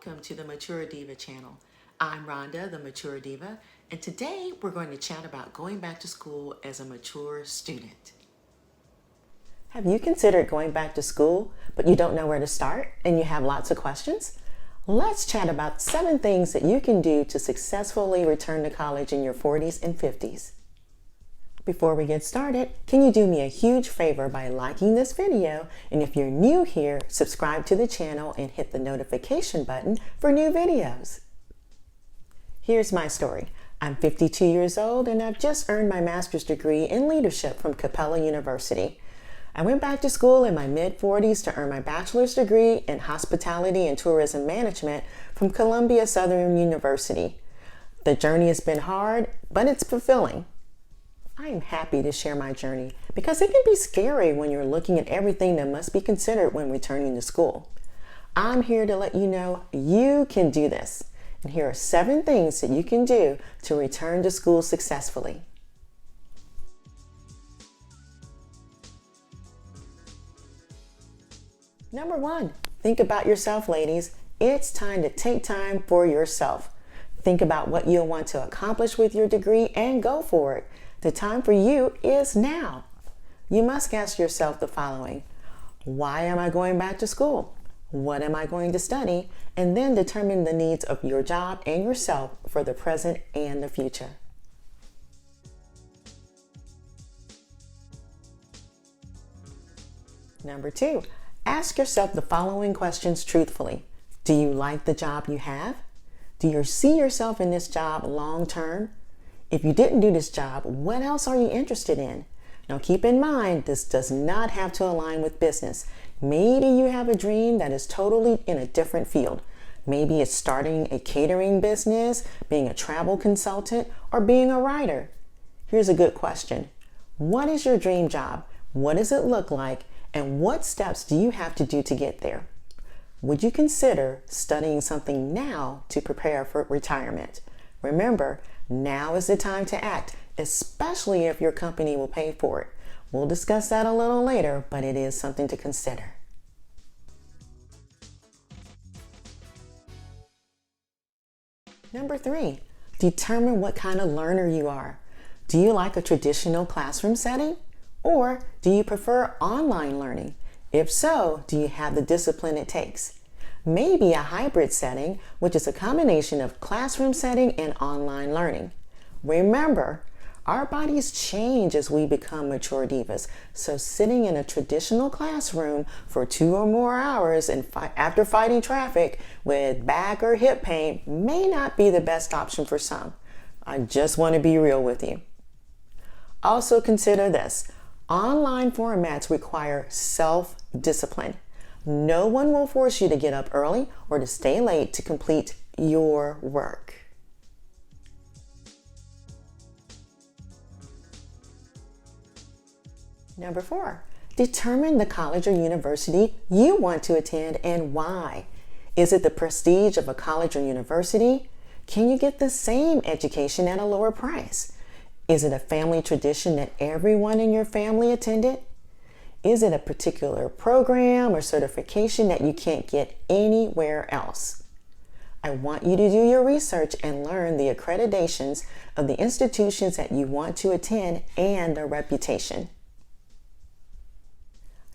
Welcome to the Mature Diva channel. I'm Rhonda, the Mature Diva, and today we're going to chat about going back to school as a mature student. Have you considered going back to school, but you don't know where to start and you have lots of questions? Let's chat about 7 things that you can do to successfully return to college in your 40s and 50s. Before we get started, can you do me a huge favor by liking this video? And if you're new here, subscribe to the channel and hit the notification button for new videos. Here's my story. I'm 52 years old and I've just earned my master's degree in leadership from Capella University. I went back to school in my mid-40s to earn my bachelor's degree in hospitality and tourism management from Columbia Southern University. The journey has been hard, but it's fulfilling. I'm happy to share my journey because it can be scary when you're looking at everything that must be considered when returning to school. I'm here to let you know you can do this. And here are 7 things that you can do to return to school successfully. Number 1, think about yourself, ladies. It's time to take time for yourself. Think about what you'll want to accomplish with your degree and go for it. The time for you is now. You must ask yourself the following: why am I going back to school? What am I going to study? And then determine the needs of your job and yourself for the present and the future. Number 2, ask yourself the following questions truthfully. Do you like the job you have? Do you see yourself in this job long term? If you didn't do this job, what else are you interested in? Now keep in mind, this does not have to align with business. Maybe you have a dream that is totally in a different field. Maybe it's starting a catering business, being a travel consultant, or being a writer. Here's a good question. What is your dream job? What does it look like? And what steps do you have to do to get there? Would you consider studying something now to prepare for retirement? Remember, now is the time to act, especially if your company will pay for it. We'll discuss that a little later, but it is something to consider. Number 3, determine what kind of learner you are. Do you like a traditional classroom setting? Or do you prefer online learning? If so, do you have the discipline it takes? Maybe a hybrid setting, which is a combination of classroom setting and online learning. Remember, our bodies change as we become mature divas, so sitting in a traditional classroom for 2 or more hours and after fighting traffic with back or hip pain may not be the best option for some. I just want to be real with you. Also consider this. Online formats require self-discipline. No one will force you to get up early or to stay late to complete your work. Number 4, determine the college or university you want to attend and why. Is it the prestige of a college or university? Can you get the same education at a lower price? Is it a family tradition that everyone in your family attended? Is it a particular program or certification that you can't get anywhere else? I want you to do your research and learn the accreditations of the institutions that you want to attend and their reputation.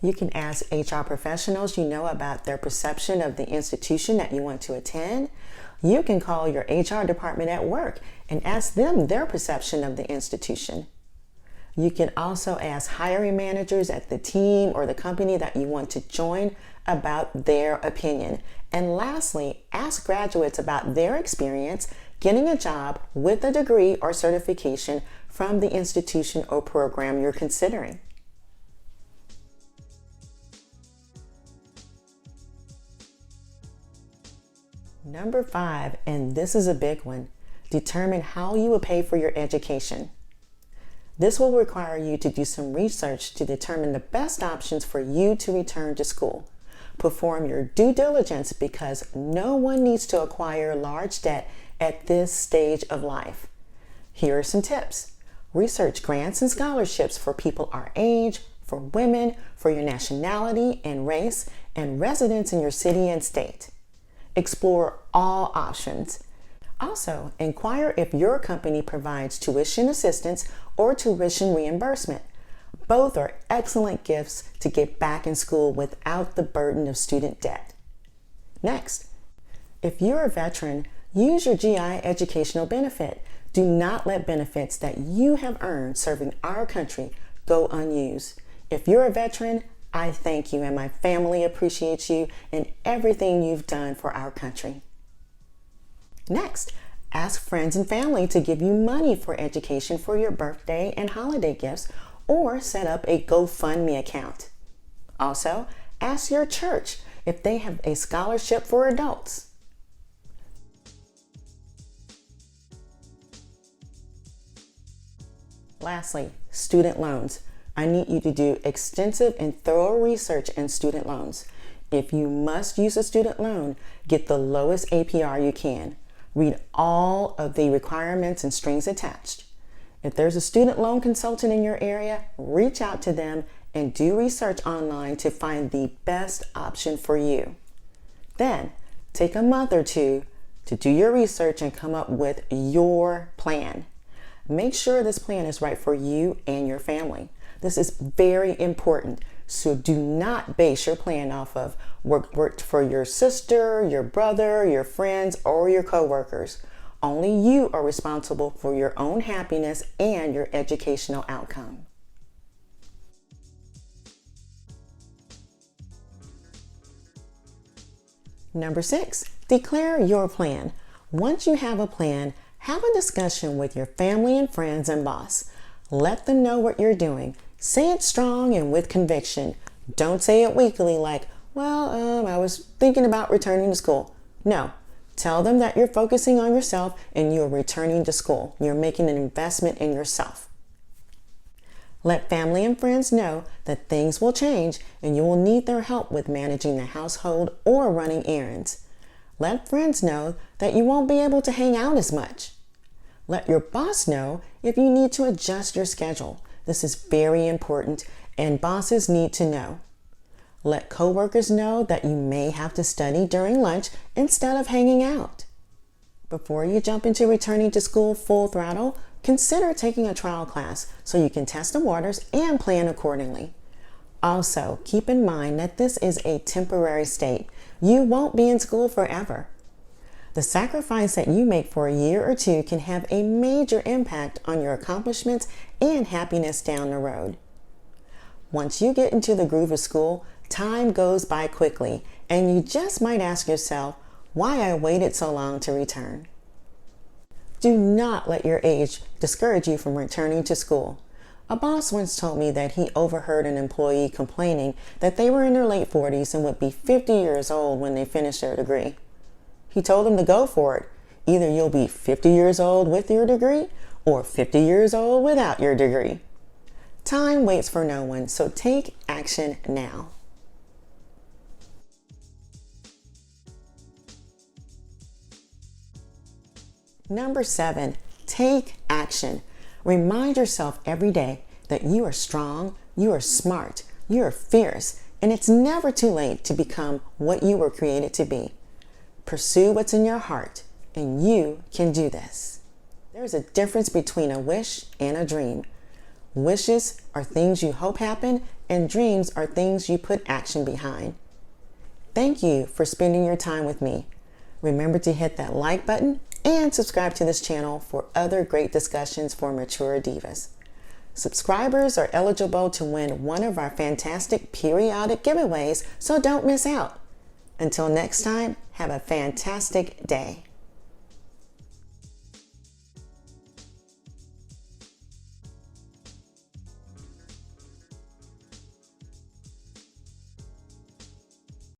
You can ask HR professionals you know about their perception of the institution that you want to attend. You can call your HR department at work and ask them their perception of the institution. You can also ask hiring managers at the team or the company that you want to join about their opinion. And lastly, ask graduates about their experience getting a job with a degree or certification from the institution or program you're considering. Number 5, and this is a big one, determine how you will pay for your education. This will require you to do some research to determine the best options for you to return to school. Perform your due diligence because no one needs to acquire large debt at this stage of life. Here are some tips. Research grants and scholarships for people our age, for women, for your nationality and race, and residents in your city and state. Explore all options. Also, inquire if your company provides tuition assistance or tuition reimbursement. Both are excellent gifts to get back in school without the burden of student debt. Next, if you're a veteran, use your GI educational benefit. Do not let benefits that you have earned serving our country go unused. If you're a veteran, I thank you and my family appreciates you and everything you've done for our country. Next, ask friends and family to give you money for education for your birthday and holiday gifts, or set up a GoFundMe account. Also, ask your church if they have a scholarship for adults. Lastly, student loans. I need you to do extensive and thorough research in student loans. If you must use a student loan, get the lowest APR you can. Read all of the requirements and strings attached. If there's a student loan consultant in your area, reach out to them and do research online to find the best option for you. Then, take a month or two to do your research and come up with your plan. Make sure this plan is right for you and your family. This is very important, so do not base your plan off of what worked for your sister, your brother, your friends, or your coworkers. Only you are responsible for your own happiness and your educational outcome. Number 6, declare your plan. Once you have a plan, have a discussion with your family and friends and boss. Let them know what you're doing. Say it strong and with conviction. Don't say it weakly like, I was thinking about returning to school. No, tell them that you're focusing on yourself and you're returning to school. You're making an investment in yourself. Let family and friends know that things will change and you will need their help with managing the household or running errands. Let friends know that you won't be able to hang out as much. Let your boss know if you need to adjust your schedule. This is very important and bosses need to know. Let coworkers know that you may have to study during lunch instead of hanging out. Before you jump into returning to school full throttle, consider taking a trial class so you can test the waters and plan accordingly. Also, keep in mind that this is a temporary state. You won't be in school forever. The sacrifice that you make for a year or two can have a major impact on your accomplishments and happiness down the road. Once you get into the groove of school, time goes by quickly, and you just might ask yourself, why I waited so long to return. Do not let your age discourage you from returning to school. A boss once told me that he overheard an employee complaining that they were in their late 40s and would be 50 years old when they finished their degree. He told them to go for it. Either you'll be 50 years old with your degree or 50 years old without your degree. Time waits for no one, so take action now. Number 7, take action. Remind yourself every day that you are strong, you are smart, you are fierce, and it's never too late to become what you were created to be. Pursue what's in your heart, and you can do this. There's a difference between a wish and a dream. Wishes are things you hope happen, and dreams are things you put action behind. Thank you for spending your time with me. Remember to hit that like button and subscribe to this channel for other great discussions for Mature Divas. Subscribers are eligible to win one of our fantastic periodic giveaways, so don't miss out. Until next time, have a fantastic day.